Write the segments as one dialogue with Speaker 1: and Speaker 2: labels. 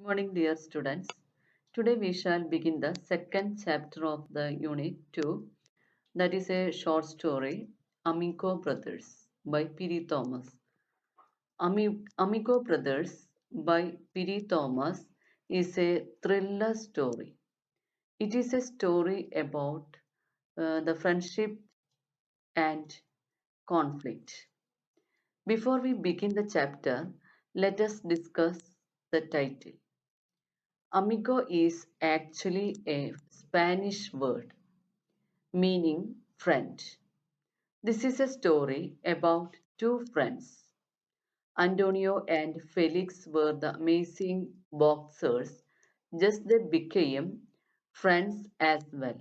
Speaker 1: Morning, dear students. Today we shall begin the second chapter of the Unit 2, that is a short story, Amigo Brothers by Piri Thomas. Amigo Brothers by Piri Thomas is a thriller story. It is a story about the friendship and conflict. Before we begin the chapter, let us discuss the title. Amigo is actually a Spanish word meaning friend. This is a story about two friends. Antonio and Felix were the amazing boxers, just they became friends as well.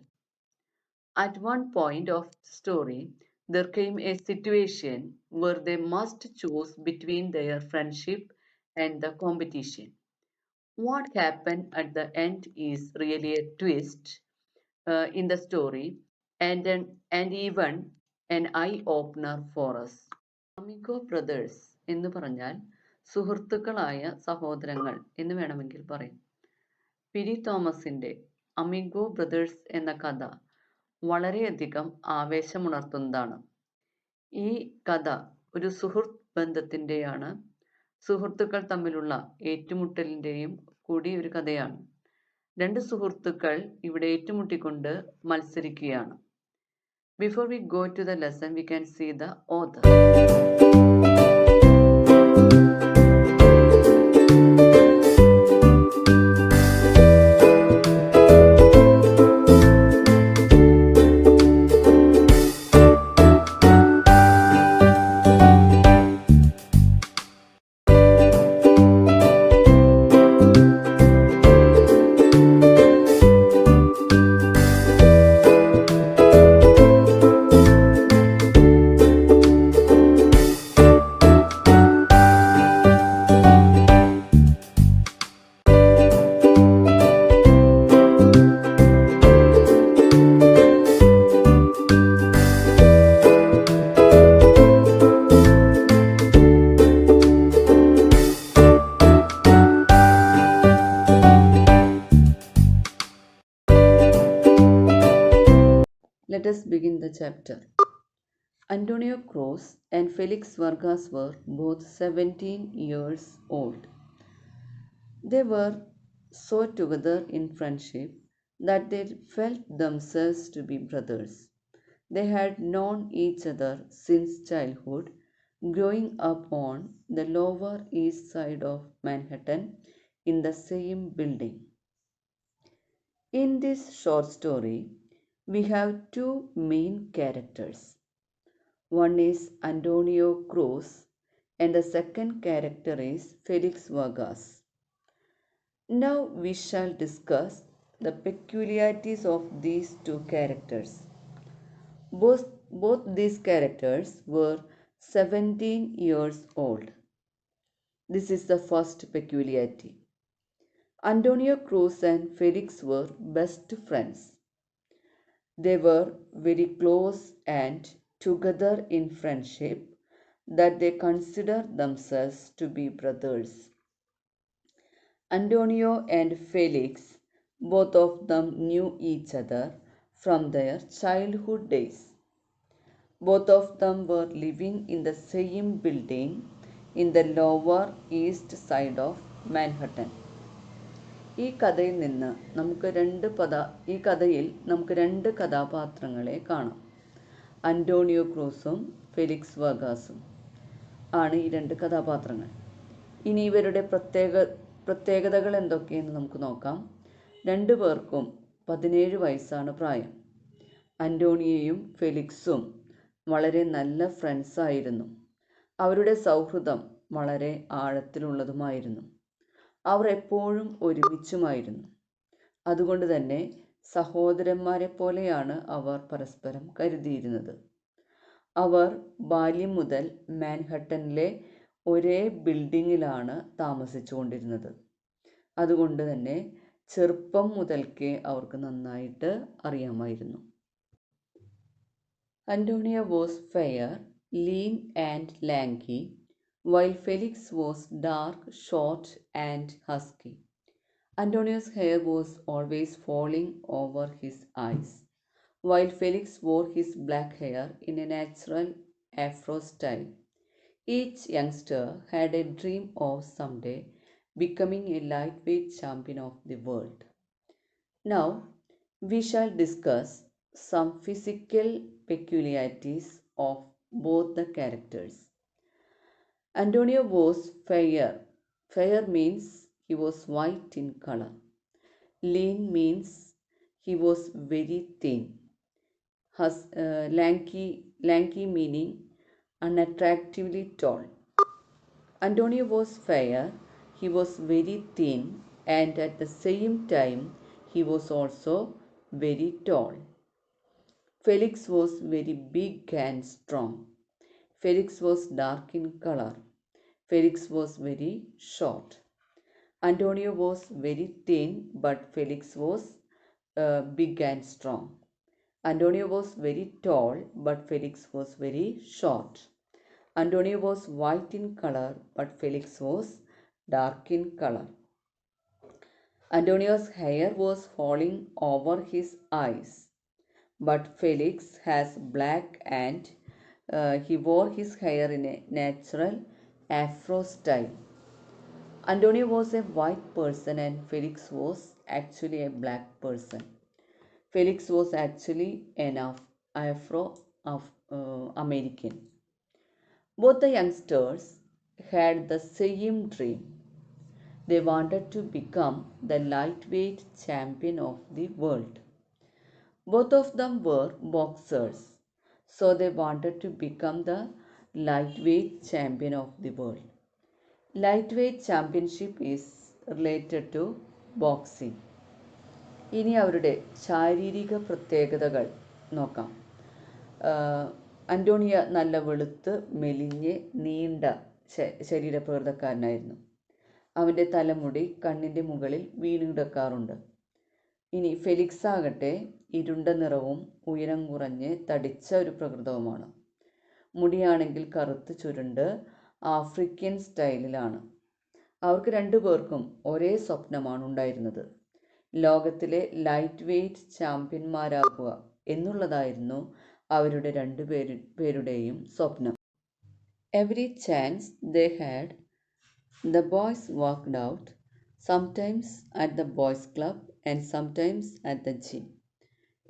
Speaker 1: At one point of the story, there came a situation where they must choose between their friendship and the competition. What happened at the end is really a twist in the story and even an eye opener for us. Amigo brothers എന്ന് പറഞ്ഞാൽ സുഹൃത്തുക്കളായ സഹോദരങ്ങൾ എന്ന് വേണമെങ്കിൽ പറയും. പിരി തോമസിന്റെ amigo brothers എന്ന കഥ വളരെയധികം ആവേശമുണർത്തുന്നതാണ്. ഈ കഥ ഒരു സുഹൃത്ത് ബന്ധത്തിൻ്റെയാണ്, സുഹൃത്തുക്കൾ തമ്മിലുള്ള ഏറ്റുമുട്ടലിൻ്റെയും കൂടി ഒരു കഥയാണ്. രണ്ട് സുഹൃത്തുക്കൾ ഇവിടെ ഏറ്റുമുട്ടിക്കൊണ്ട് മത്സരിക്കുകയാണ്. Before we go to the lesson, we can see the author. Let us begin the chapter. Antonio Cruz and Felix Vargas were both 17 years old. They were so together in friendship that they felt themselves to be brothers. They had known each other since childhood, growing up on the Lower East Side of Manhattan in the same building. In this short story, we have two main characters. One is Antonio Cruz and the second character is Felix Vargas. Now we shall discuss the peculiarities of these two characters. Both these characters were 17 years old. This is the first peculiarity. Antonio Cruz and Felix were best friends. They were very close and together in friendship that they considered themselves to be brothers. Antonio and Felix, both of them knew each other from their childhood days. Both of them were living in the same building in the Lower East Side of Manhattan. ഈ കഥയിൽ നമുക്ക് രണ്ട് കഥാപാത്രങ്ങളെ കാണാം. Antonio ക്രൂസും Felix വർഗാസും ആണ് ഈ രണ്ട് കഥാപാത്രങ്ങൾ. ഇനി ഇവരുടെ പ്രത്യേകതകൾ എന്തൊക്കെയെന്ന് നമുക്ക് നോക്കാം. രണ്ടു പേർക്കും 17 വയസ്സാണ് പ്രായം. അന്റോണിയയും ഫെലിക്സും വളരെ നല്ല ഫ്രണ്ട്സായിരുന്നു. അവരുടെ സൗഹൃദം വളരെ ആഴത്തിലുള്ളതുമായിരുന്നു. അവർ എപ്പോഴും ഒരുമിച്ചുമായിരുന്നു. അതുകൊണ്ട് തന്നെ സഹോദരന്മാരെ പോലെയാണ് അവർ പരസ്പരം കരുതിയിരുന്നത്. അവർ ബാല്യം മുതൽ മാൻഹട്ടനിലെ ഒരേ ബിൽഡിങ്ങിലാണ് താമസിച്ചുകൊണ്ടിരുന്നത്. അതുകൊണ്ട് തന്നെ ചെറുപ്പം മുതൽക്കേ അവർക്ക് നന്നായിട്ട് അറിയാമായിരുന്നു. Antonio was fair, lean and lanky, while Felix was dark, short and husky. Antonio's hair was always falling over his eyes, while Felix wore his black hair in a natural afro style. Each youngster had a dream of someday becoming a lightweight champion of the world. Now, we shall discuss some physical peculiarities of both the characters. Antonio was fair. Fair means he was white in color. Lean means he was very thin. Lanky meaning unattractively tall. Antonio was fair, he was very thin, and at the same time, he was also very tall. Felix was very big and strong. Felix was dark in color. Felix was very short. Antonio was very thin, but Felix was big and strong. Antonio was very tall, but Felix was very short. Antonio was white in color, but Felix was dark in color. Antonio's hair was falling over his eyes, but Felix has black and he wore his hair in a natural afro style. Antonio was a white person and Felix was actually a black person. Felix was actually an Afro American. Both the youngsters had the same dream. They wanted to become the lightweight champion of the world. Both of them were boxers, so they wanted to become the lightweight champion of the world. Lightweight championship is related to boxing. ഇനി അവരുടെ ശാരീരിക പ്രത്യേകതകൾ നോക്കാം. Antonia നല്ല വെളുത്ത് മെലിഞ്ഞ് നീണ്ട ശരീരപ്രകൃതക്കാരനായിരുന്നു. അവൻ്റെ തലമുടി കണ്ണിൻ്റെ മുകളിൽ വീണുകിടക്കാറുണ്ട്. ഇനി ഫെലിക്സ് ആകട്ടെ ഇരുണ്ട നിറവും ഉയരം കുറഞ്ഞ് തടിച്ച ഒരു പ്രകൃതവുമാണ്. മുടിയാണെങ്കിൽ കറുത്ത് ചുരുണ്ട് ആഫ്രിക്കൻ സ്റ്റൈലിലാണ്. അവർക്ക് രണ്ടുപേർക്കും ഒരേ സ്വപ്നമാണ് ഉണ്ടായിരുന്നത്. ലോകത്തിലെ ലൈറ്റ് വെയ്റ്റ് ചാമ്പ്യന്മാരാകുക എന്നുള്ളതായിരുന്നു അവരുടെ രണ്ടുപേരുടെയും സ്വപ്നം. Every chance they had the boys worked out, sometimes at the boys' club and sometimes at the gym.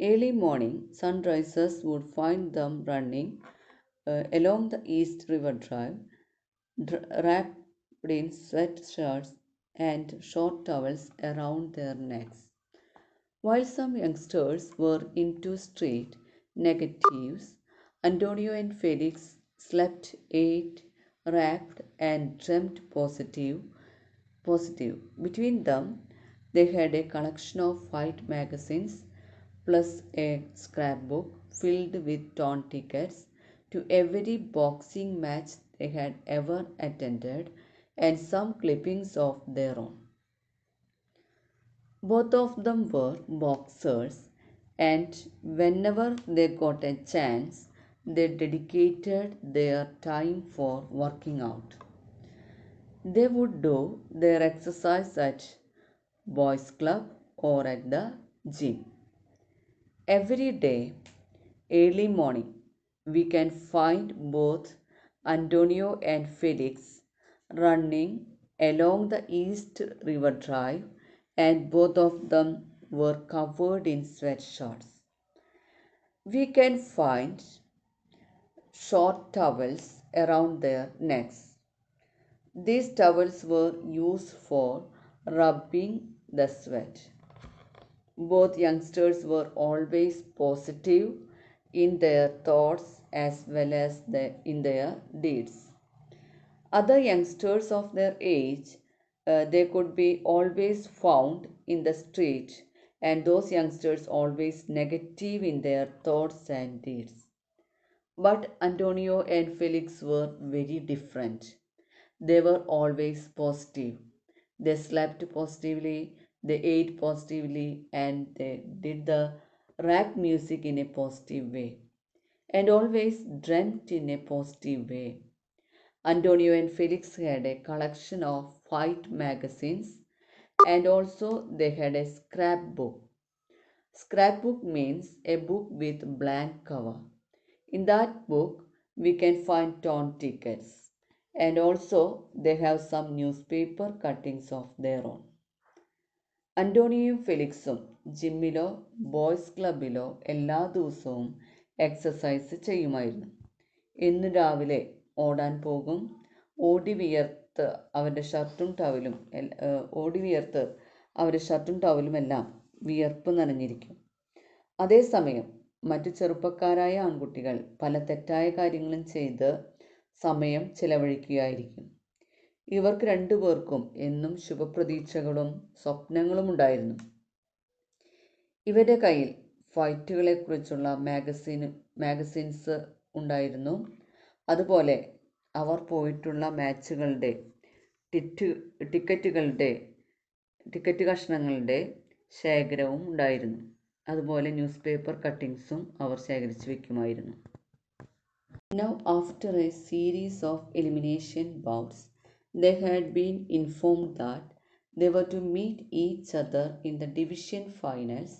Speaker 1: Early morning sunrises would find them running along the East River Drive, wrapped in sweatshirts and short towels around their necks. While some youngsters were into street negatives, Antonio and Felix slept, ate, rapped, and dreamt positive. Between them, they had a collection of fight magazines plus a scrapbook filled with torn tickets to every boxing match they had ever attended and some clippings of their own. Both of them were boxers, and whenever they got a chance, they dedicated their time for working out. They would do their exercise at boys' club or at the gym. Every day, early morning, we can find both Antonio and Felix running along the East River Drive, and both of them were covered in sweatshirts. We can find short towels around their necks. These towels were used for rubbing the sweat. Both youngsters were always positive in their thoughts as well as in their deeds. Other youngsters of their age, they could be always found in the street, and those youngsters always negative in their thoughts and deeds. But Antonio and Felix were very different. They were always positive. They slept positively, they ate positively, and they did the rap music in a positive way, and always dreamt in a positive way. Antonio and Felix had a collection of fight magazines And also they had a scrapbook. Scrapbook means a book with blank cover. In that book, we can find torn tickets. And also, they have some newspaper cuttings of their own. അന്റോണിയോയും ഫെലിക്സും ജിമ്മിലോ boys ക്ലബിലോ എല്ലാ ദിവസവും exercise ചെയ്യുമായിരുന്നു. ഇന്ന് രാവിലെ ഓടാൻ പോകും. ഓടി വിയർത്ത് അവരുടെ ഷർട്ടും ടവലും ഓടി വിയർത്ത് അവരുടെ ഷർട്ടും ടവലുമെല്ലാം വിയർപ്പ് നനഞ്ഞിരിക്കും. അതേസമയം മറ്റു ചെറുപ്പക്കാരായ ആൺകുട്ടികൾ പല തെറ്റായ കാര്യങ്ങളും ചെയ്ത് സമയം ചെലവഴിക്കുകയായിരിക്കും. ഇവർക്ക് രണ്ടുപേർക്കും എന്നും ശുഭപ്രതീക്ഷകളും സ്വപ്നങ്ങളും ഉണ്ടായിരുന്നു. ഇവരുടെ കയ്യിൽ ഫൈറ്റുകളെക്കുറിച്ചുള്ള മാഗസിൻസ് ഉണ്ടായിരുന്നു. അതുപോലെ അവർ പോയിട്ടുള്ള മാച്ചുകളുടെ ടിക്കറ്റ് കഷ്ണങ്ങളുടെ ശേഖരവും ഉണ്ടായിരുന്നു. അതുപോലെ ന്യൂസ് പേപ്പർ കട്ടിങ്സും അവർ ശേഖരിച്ചു വയ്ക്കുമായിരുന്നു. Now, after a series of elimination bouts, they had been informed that they were to meet each other in the division finals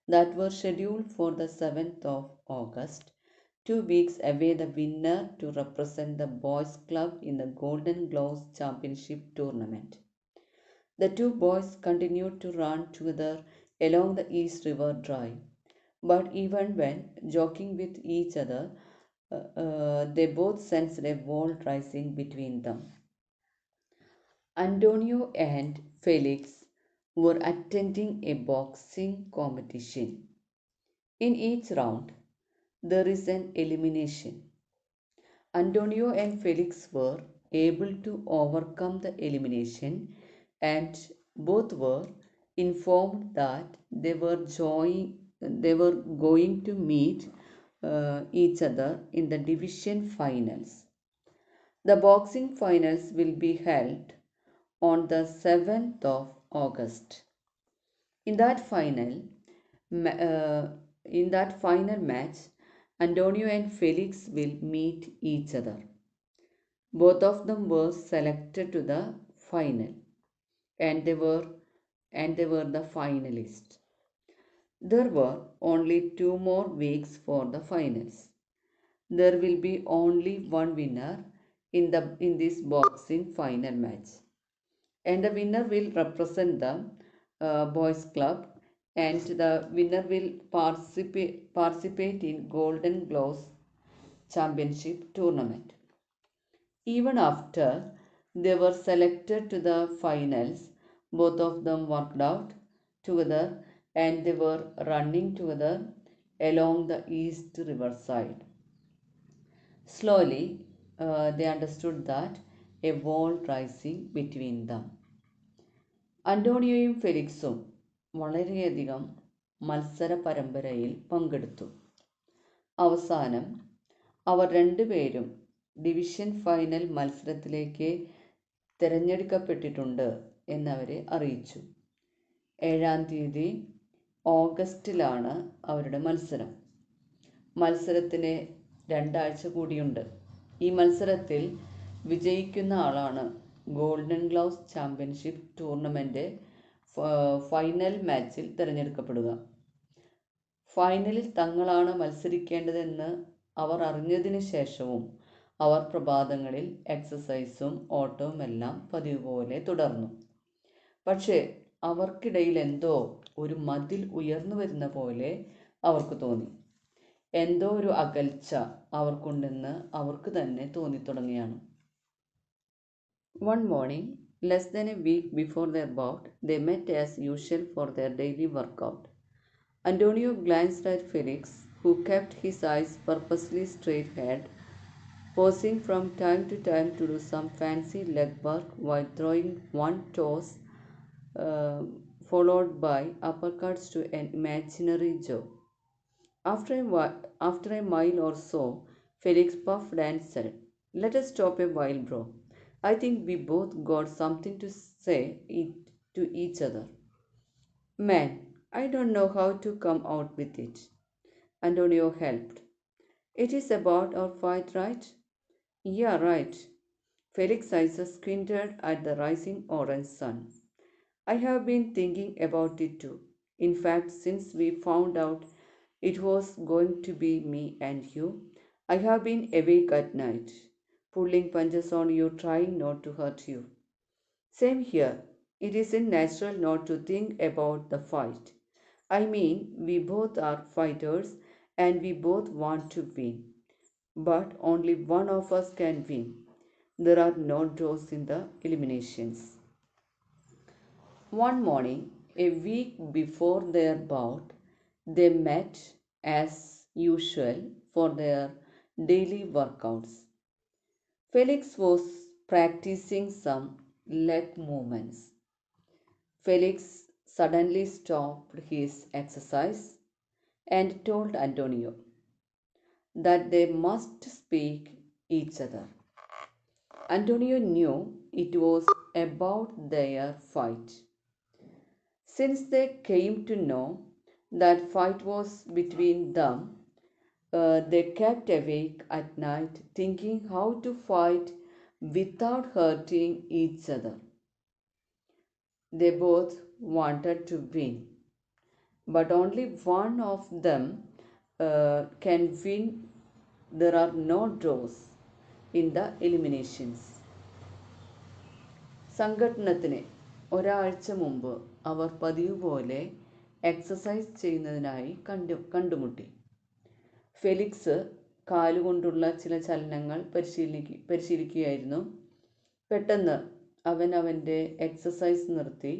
Speaker 1: that were scheduled for the 7th of August, 2 weeks away. The winner to represent the boys' club in the Golden Gloves Championship tournament. The two boys continued to run together along the East River Drive, but even when joking with each other, they both sensed a wall rising between them. Antonio and Felix were attending a boxing competition. In each round, there is an elimination. Antonio and Felix were able to overcome the elimination, and both were informed that they were going to meet each other in the division finals. The boxing finals will be held on the 7th of August. In that final match, Antonio and Felix will meet each other. Both of them were selected to the final, and they were the finalists. There were only 2 more weeks for the finals. There will be only one winner in this boxing final match, and the winner will represent the boys club, and the winner will participate in Golden Gloves Championship tournament. Even after they were selected to the finals, both of them worked out together, and they were running together along the East River side. Slowly, they understood that a wall rising between them. അന്റോണിയോയും ഫെലിക്സും വളരെയധികം മത്സര പരമ്പരയിൽ പങ്കെടുത്തു. അവസാനം അവർ രണ്ടുപേരും division final മത്സരത്തിലേക്ക് തിരഞ്ഞെടുക്കപ്പെട്ടിട്ടുണ്ട് എന്നവരെ അറിയിച്ചു. 7-ാം തീയതി ഓഗസ്റ്റിലാണ് അവരുടെ മത്സരം. മത്സരത്തിന് 2 ആഴ്ച കൂടിയുണ്ട്. ഈ മത്സരത്തിൽ വിജയിക്കുന്ന ആളാണ് golden gloves championship tournament final മാച്ചിൽ തിരഞ്ഞെടുക്കപ്പെടുക. ഫൈനലിൽ തങ്ങളാണ് മത്സരിക്കേണ്ടതെന്ന് അവർ അറിഞ്ഞതിന് ശേഷവും അവർ പ്രഭാതങ്ങളിൽ എക്സസൈസും ഓട്ടവുമെല്ലാം പതിവ് പോലെ തുടർന്നു. പക്ഷേ അവർക്കിടയിൽ എന്തോ ഒരു മതിൽ ഉയർന്നു വരുന്ന പോലെ അവർക്ക് തോന്നി. എന്തോ ഒരു അകൽച്ച അവർക്കുണ്ടെന്ന് അവർക്ക് തന്നെ തോന്നിത്തുടങ്ങിയാണ്. One morning, less than a week before their bout, they met as usual for their daily workout. Antonio glanced at Felix, who kept his eyes purposely straight ahead, pausing from time to time to do some fancy leg work while throwing one toss followed by uppercuts to an imaginary jaw. After a mile or so, Felix puffed and said, "Let us stop a while, bro. I think we both got something to say to each other." "Man, I don't know how to come out with it." Antonio helped. "It is about our fight, right?" "Yeah, right." Felix's eyes squinted at the rising orange sun. I have been thinking about it too. In fact, since we found out it was going to be me and you, I have been awake at night, pulling punches on you, trying not to hurt you. Same here. It isn't natural not to think about the fight. I mean, we both are fighters and we both want to win. But only one of us can win. There are no draws in the eliminations. One morning, a week before their bout, they met as usual for their daily workouts. Felix was practicing some leg movements. Felix suddenly stopped his exercise and told Antonio that they must speak each other. Antonio knew it was about their fight. Since they came to know that fight was between them, they kept awake at night thinking how to fight without hurting each other. They both wanted to win, but only one of them can win. There are no draws in the eliminations. സംഘട്ടനത്തിന് ഒരാഴ്ച മുമ്പ് അവർ പതിവ് പോലെ exercise ചെയ്യുന്നതിനായി കണ്ടുമുട്ടി. Felix കാലുകൊണ്ടുള്ള ചില ചലനങ്ങൾ പരിശീലിക്കുകയായിരുന്നു. പെട്ടെന്ന് അവൻ അവൻ്റെ എക്സസൈസ് നിർത്തി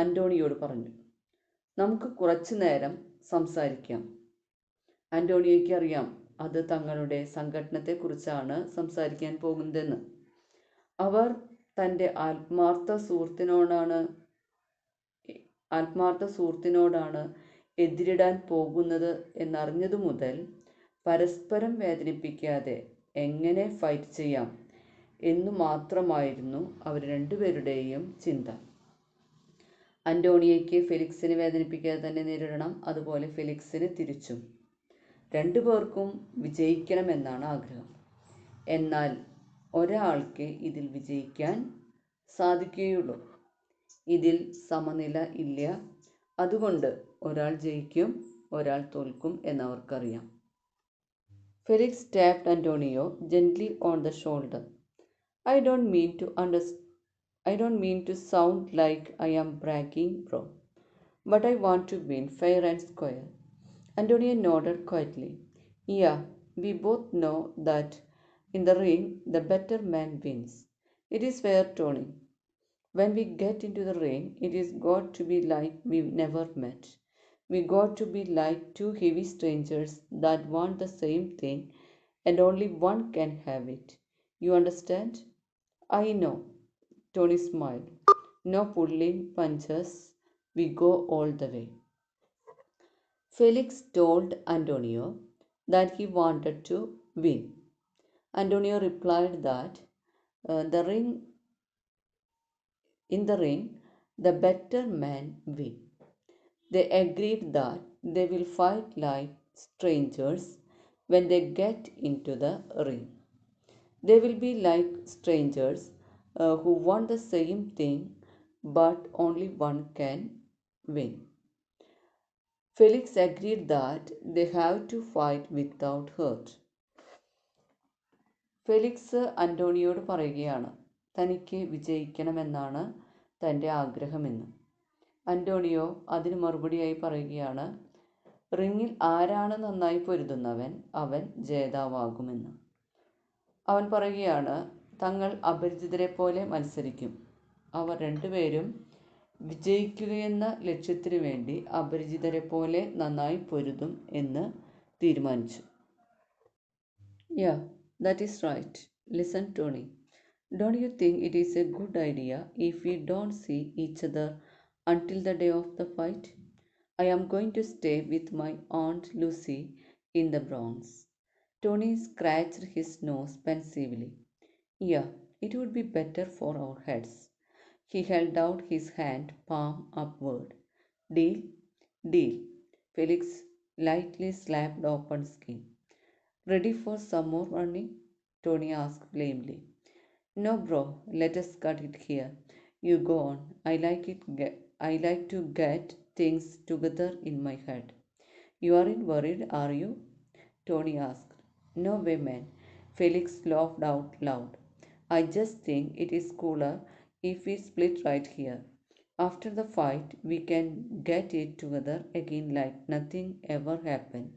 Speaker 1: അന്റോണിയോട് പറഞ്ഞു, നമുക്ക് കുറച്ചു നേരം സംസാരിക്കാം. അന്റോണിയോയ്ക്ക് അറിയാം അത് തങ്ങളുടെ സംഘടനത്തെക്കുറിച്ചാണ് സംസാരിക്കാൻ പോകുന്നതെന്ന്. അവർ തൻ്റെ ആത്മാർത്ഥ സുഹൃത്തിനോടാണ് എതിരിടാൻ പോകുന്നത് എന്നറിഞ്ഞതു മുതൽ പരസ്പരം വേദനിപ്പിക്കാതെ എങ്ങനെ ഫൈറ്റ് ചെയ്യാം എന്നു മാത്രമായിരുന്നു അവർ രണ്ടുപേരുടെയും ചിന്ത. അന്റോണിയോയ്ക്ക് ഫെലിക്സിനെ വേദനിപ്പിക്കാതെ തന്നെ നേരിടണം, അതുപോലെ ഫെലിക്സിന് തിരിച്ചും. രണ്ടുപേർക്കും വിജയിക്കണമെന്നാണ് ആഗ്രഹം. എന്നാൽ ഒരാൾക്ക് ഇതിൽ വിജയിക്കാൻ സാധിക്കുകയുള്ളൂ. ഇതിൽ സമനില ഇല്ല. അതുകൊണ്ട് ഒരാൾ ജയിക്കും, ഒരാൾ തോൽക്കും എന്നവർക്കറിയാം. Felix tapped Antonio gently on the shoulder. I don't mean to sound like I am bragging, bro, but I want to win fair and square. Antonio nodded quietly. Yeah, we both know that in the ring, the better man wins. It is fair, Tony. When we get into the ring, it is got to be like we've never met. We got to be like two heavy strangers that want the same thing and only one can have it. You understand? I know. Tony smiled. No pulling punches. We go all the way. Felix told Antonio that he wanted to win. Antonio replied that in the ring, the better man win. They agreed that they will fight like strangers when they get into the ring. They will be like strangers who want the same thing, but only one can win. Felix agreed that they have to fight without hurt. Felix അന്റോണിയോട് പറയുകയാണ് തനിക്ക് വിജയിക്കണമെന്നാണ് തൻ്റെ ആഗ്രഹമെന്ന്. Antonio അതിന് മറുപടിയായി പറയുകയാണ്, റിങ്ങിൽ ആരാണ് നന്നായി പൊരുതുന്നവൻ അവൻ ജേതാവാകുമെന്ന്. അവൻ പറയുകയാണ്, തങ്ങൾ അപരിചിതരെ പോലെ മത്സരിക്കും. അവർ രണ്ടുപേരും വിജയിക്കുകയെന്ന ലക്ഷ്യത്തിനു വേണ്ടി അപരിചിതരെ പോലെ നന്നായി പൊരുതും എന്ന് തീരുമാനിച്ചു. Yeah, that is right. Listen, Tony. Don't you think it is a good idea if we don't see each other until the day of the fight? I am going to stay with my Aunt Lucy in the Bronx. Tony scratched his nose pensively. Yeah, it would be better for our heads. He held out his hand, palm upward. Deal? Deal. Felix lightly slapped open skin. Ready for some more running? Tony asked lamely. No, bro, let us cut it here. You go on. I like to get things together in my head. You aren't worried, are you? Tony asked. No way, man. Felix laughed out loud. I just think it is cooler if we split right here. After the fight, we can get it together again like nothing ever happened.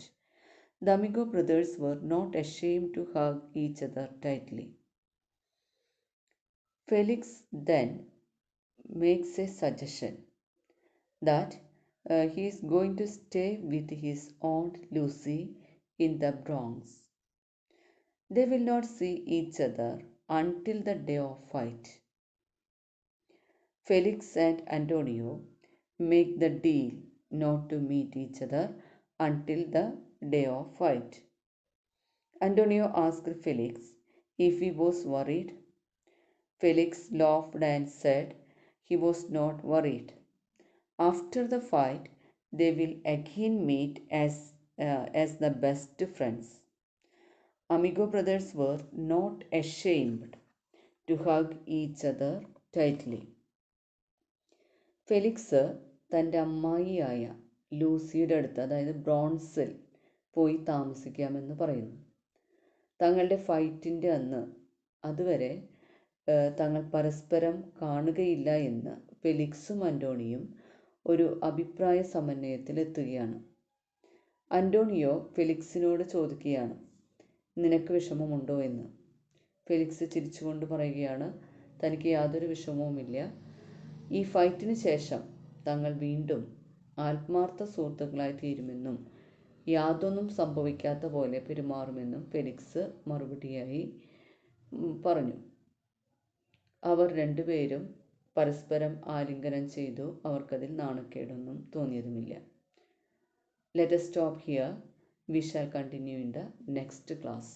Speaker 1: The Amigo brothers were not ashamed to hug each other tightly. Felix then makes a suggestion that he is going to stay with his aunt Lucy in the Bronx. They will not see each other until the day of fight. Felix and Antonio make the deal not to meet each other until the day of fight. Antonio asked Felix if he was worried. Felix laughed and said he was not worried. After the fight, they will again meet as the best friends. Amigo brothers were not ashamed to hug each other tightly. Felix തൻ്റെ അമ്മായിയായ ലൂസിയുടെ അടുത്ത്, അതായത് ബ്രോൺസിൽ പോയി താമസിക്കാമെന്ന് പറയുന്നു. തങ്ങളുടെ ഫൈറ്റിൻ്റെ അന്ന് അതുവരെ തങ്ങൾ പരസ്പരം കാണുകയില്ല എന്ന് ഫെലിക്സും അന്റോണിയും ഒരു അഭിപ്രായ സമന്വയത്തിലെത്തുകയാണ്. അന്റോണിയോ ഫെലിക്സിനോട് ചോദിക്കുകയാണ്, നിനക്ക് വിഷമമുണ്ടോ എന്ന്. ഫെലിക്സ് ചിരിച്ചുകൊണ്ട് പറയുകയാണ്, തനിക്ക് യാതൊരു വിഷമവുമില്ല. ഈ ഫൈറ്റിന് ശേഷം തങ്ങൾ വീണ്ടും ആത്മാർത്ഥ സുഹൃത്തുക്കളായി തീരുമെന്നും യാതൊന്നും സംഭവിക്കാത്ത പോലെ പെരുമാറുമെന്നും ഫെലിക്സ് മറുപടിയായി പറഞ്ഞു. അവർ രണ്ടുപേരും പരസ്പരം ആലിംഗനം ചെയ്തു. അവർക്കതിൽ നാണക്കേടൊന്നും തോന്നിയതുമില്ല. Let us stop here. We shall continue in the next class.